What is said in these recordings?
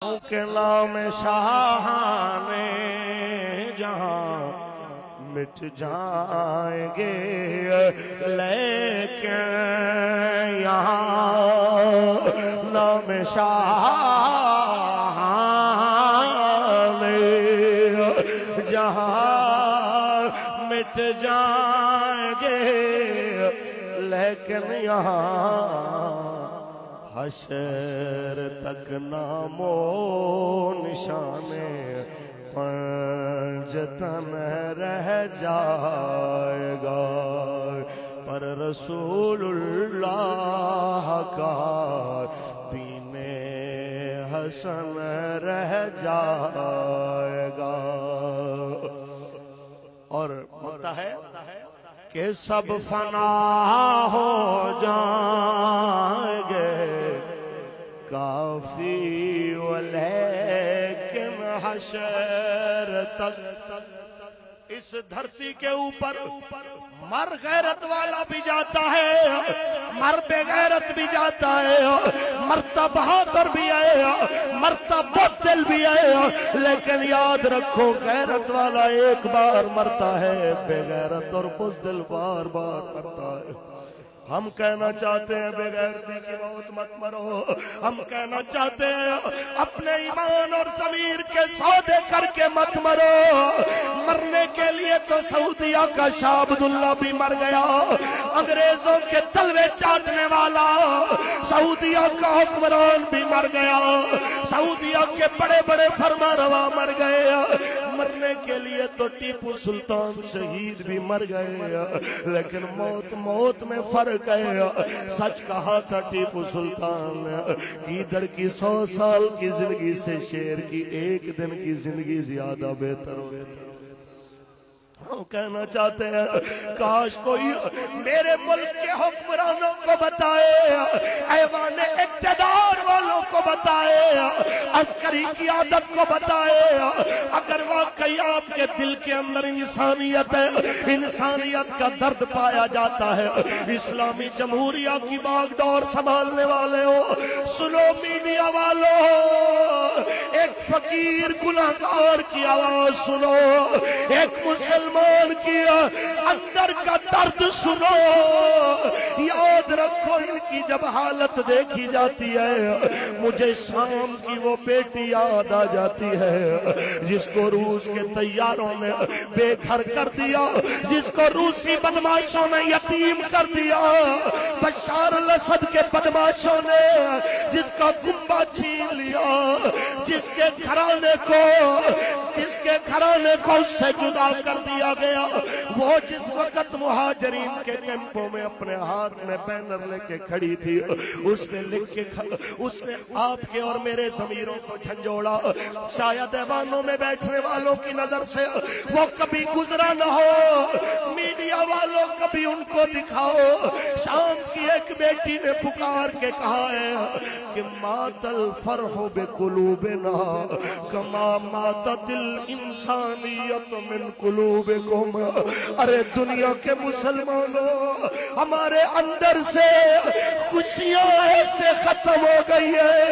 کے نام شاہان جہاں مٹ جائیں گے، لیکن یہاں نام شاہان جہاں مٹ جائیں گے، لیکن یہاں حشر تک نام و نشان پنجتن رہ جائے گا، پر رسول اللہ کا دین حسن رہ جائے گا۔ اور ہوتا ہے کہ سب فنا ہو جائیں گے، کافی ولیکن حشر تک اس دھرتی کے اوپر مر غیرت والا بھی جاتا ہے، مر بے غیرت بھی جاتا ہے، مرتا بہادر بھی ہے، مرتا بزدل بھی ہے، لیکن یاد رکھو غیرت والا ایک بار مرتا ہے، بے غیرت اور بزدل بار بار مرتا ہے۔ ہم کہنا چاہتے ہیں بے غیرتی کی موت مت مرو، ہم کہنا چاہتے ہیں اپنے ایمان اور ضمیر کے سودے کر کے مت مرو۔ مرنے کے لیے تو سعودیہ کا شاہ عبداللہ بھی مر گیا، انگریزوں کے تلوے چاٹنے والا سعودیہ کا حکمران بھی مر گیا، سعودیہ کے بڑے بڑے فرمانروا مر گئے، مرنے کے لیے تو ٹیپو سلطان شہید بھی مر گئے، لیکن موت میں فرق ہے۔ سچ کہا تھا ٹیپو سلطان، گیدڑ کی 100 سال کی زندگی سے شیر کی ایک دن کی زندگی زیادہ بہتر ہوتی ہے۔ ہم کہنا چاہتے ہیں کاش کوئی میرے ملک کے حکمرانوں کو بتائے، ایوان اقتدار والوں کو بتائے، عسکری قیادت کو بتائے، اگر واقعی آپ کے دل کے اندر انسانیت ہے، انسانیت کا درد پایا جاتا ہے، اسلامی جمہوریہ کی باغ ڈور سنبھالنے والے ہو، سنو میڈیا والوں، ایک فقیر گناہگار کی آواز سنو، ایک مسلمان کی اندر کا درد سنو، یاد رکھو ان کی جب حالت دیکھی جاتی ہے، مجھے شام کی وہ بیٹی یاد آ جاتی ہے جس کو روس کے طیاروں نے بے گھر کر دیا، جس کو روسی بدماشوں نے یتیم کر دیا، بشار الاسد کے بدماشوں نے جس کا کنبہ چھین لیا، جس کے گھرانے کو اس سے جدا کر دیا گیا، وہ جس وقت مہاجرین کے کیمپوں میں اپنے ہاتھ میں بینر لے کے کھڑی تھی، اس میں لکھ کے اس نے آپ کے اور میرے ضمیروں کو جھنجھوڑا، شاید ایوانوں میں بیٹھنے والوں کی نظر سے وہ کبھی گزرا نہ ہو، میڈیا والوں کبھی ان کو دکھاؤ، شام کی ایک بیٹی نے پکار کے کہا ہے کہ مات الفرح بقلوبنا کما ماتت الانسانیت من قلوبکم۔ ارے دنیا کے مسلمانوں، ہمارے اندر سے خوشیاں ایسے ختم ہو گئی ہے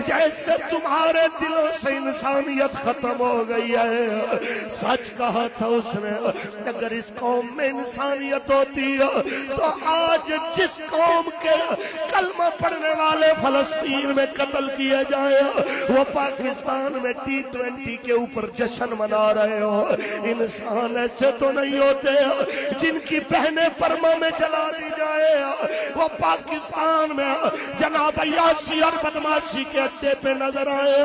جیسے تمہارے دلوں سے انسانیت ختم ہو گئی ہے۔ سچ کہا تھا اس نے، اگر اس قوم میں انسانیت ہوتی تو آج جس قوم کے کلمہ پڑھنے والے فلسطین میں قتل کیے جائیں، وہ پاکستان میں T20 کے اوپر جشن منا رہے ہو۔ انسان ایسے تو نہیں ہوتے جن کی بہنیں برما میں جلا دی جائے، وہ پاکستان میں جناب عیاشی اور بدماشی کے اڈے پہ نظر آئے۔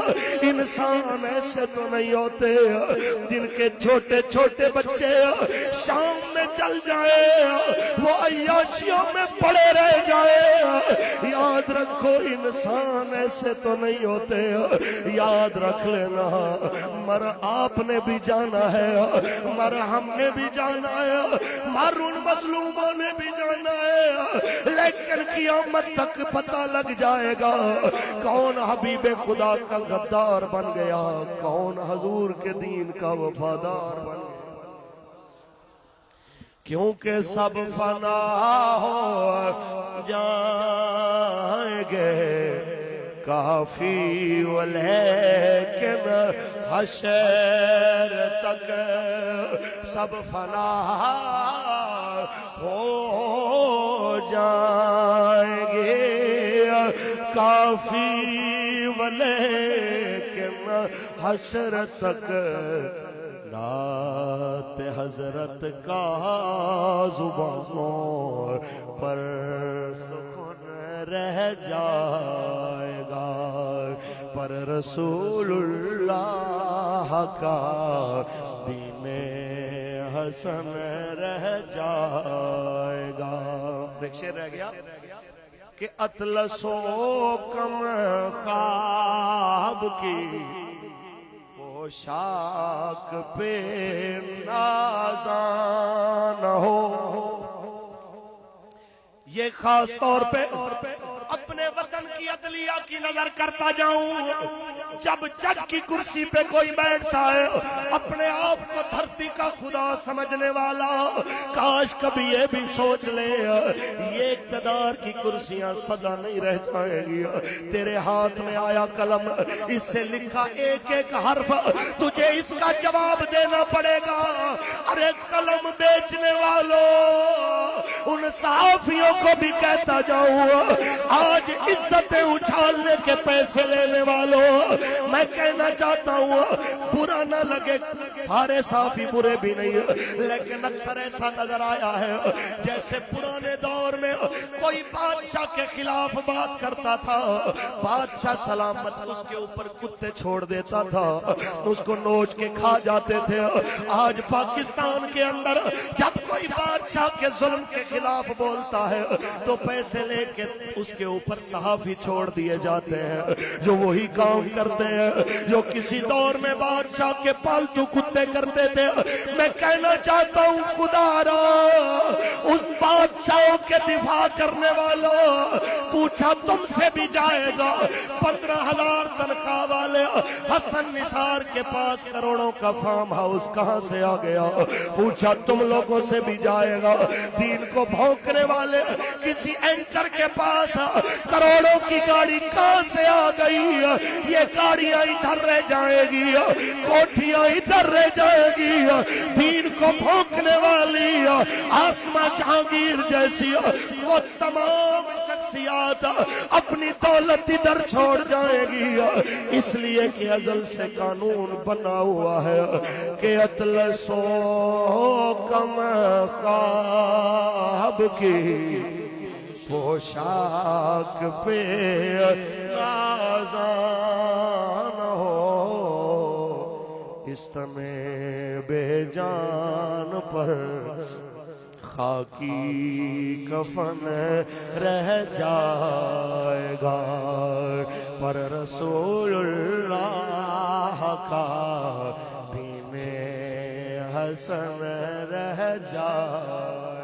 انسان ایسے تو نہیں ہوتے جن کے چھوٹے چھوٹے بچے شام میں جل جائے، وہ عیاشیوں میں پڑے رہ جائے۔ یاد رکھو انسان ایسے تو نہیں ہوتے، یاد رکھ لینا، مر آپ نے بھی جانا ہے، مر ہم نے بھی جانا ہے، مر ان مظلوموں نے بھی جانا ہے، لیکن قیامت تک پتہ لگ جائے گا کون حبیب خدا کا غدار بن گیا، کون حضور کے دین کا وفادار بن گیا۔ کیونکہ سب فنا ہو جائیں گے، کافی ولیکن حشر تک سب فنا ہو جائیں گے کافی ولیکن حشر تک نعت حضرت کا زبانوں پر سخن رہ جائے گا پر رسول اللہ کا دین حسن رہ جائے گا۔ ایک شعر رہ گیا کہ اطلس و کم خواب کی پوشاک پہ نازاں نہ ہو۔ یہ خاص طور پہ اپنے وطن کی عدلیہ کی نظر کرتا جاؤں، جب جج کی کرسی پہ کوئی بیٹھتا ہے اپنے آپ کو دھرتی کا خدا سمجھنے والا، کاش کبھی یہ بھی سوچ لے یہ اقتدار کی کرسیاں سدا نہیں رہ جائیں گی۔ تیرے ہاتھ میں آیا قلم، اس سے لکھا ایک ایک حرف، تجھے اس کا جواب دینا پڑے گا۔ ارے قلم بیچنے والوں، ان صحافیوں کو بھی کہتا جاؤں، آج عزتیں اچھالنے کے پیسے لینے والوں، میں کہنا چاہتا ہوں برا نہ لگے، سارے صحافی برے بھی نہیں، لیکن اکثر ایسا نظر آیا ہے جیسے پرانے دور میں کوئی بادشاہ کے خلاف بات کرتا تھا، بادشاہ سلامت اس کے اوپر کتے چھوڑ دیتا تھا، اس کو نوچ کے کھا جاتے تھے۔ آج پاکستان کے اندر جب کوئی بادشاہ کے ظلم کے خلاف بولتا ہے تو پیسے لے کے اس کے اوپر صحافی چھوڑ دیے جاتے ہیں جو وہی کام کرتے ہیں جو کسی دور میں بادشاہ کے پالتو کتے کرتے تھے۔ میں کہنا چاہتا ہوں خدا را ان بادشاہوں کے دفاع کرنے والوں، پوچھا تم سے بھی جائے گا 15,000 تنخواہ والے حسن نثار کے پاس کروڑوں کا فارم ہاؤس کہاں سے آ گیا؟ پوچھا تم لوگوں سے بھی جائے گا دین کو بھونکنے والے کسی اینکر کے پاس کروڑوں کی گاڑی کہاں سے آ گئی؟ یہ گاڑیاں ادھر رہ جائیں گی، کوٹھیاں ادھر رہ جائیں گی، دین کو بھونکنے والی آسمہ جہانگیر جیسی وہ تمام شخصیات اپنی دولت ادھر چھوڑ جائیں گی، اس لیے کہ ازل سے قانون بنا ہوا ہے کہ اطلس و کم خواب کی پوشاک پہ نازاں نہ ہو، اس تمے بے جان پر خاکی کفن رہ جائے گا پر رسول اللہ کا دین حسن رہ جائے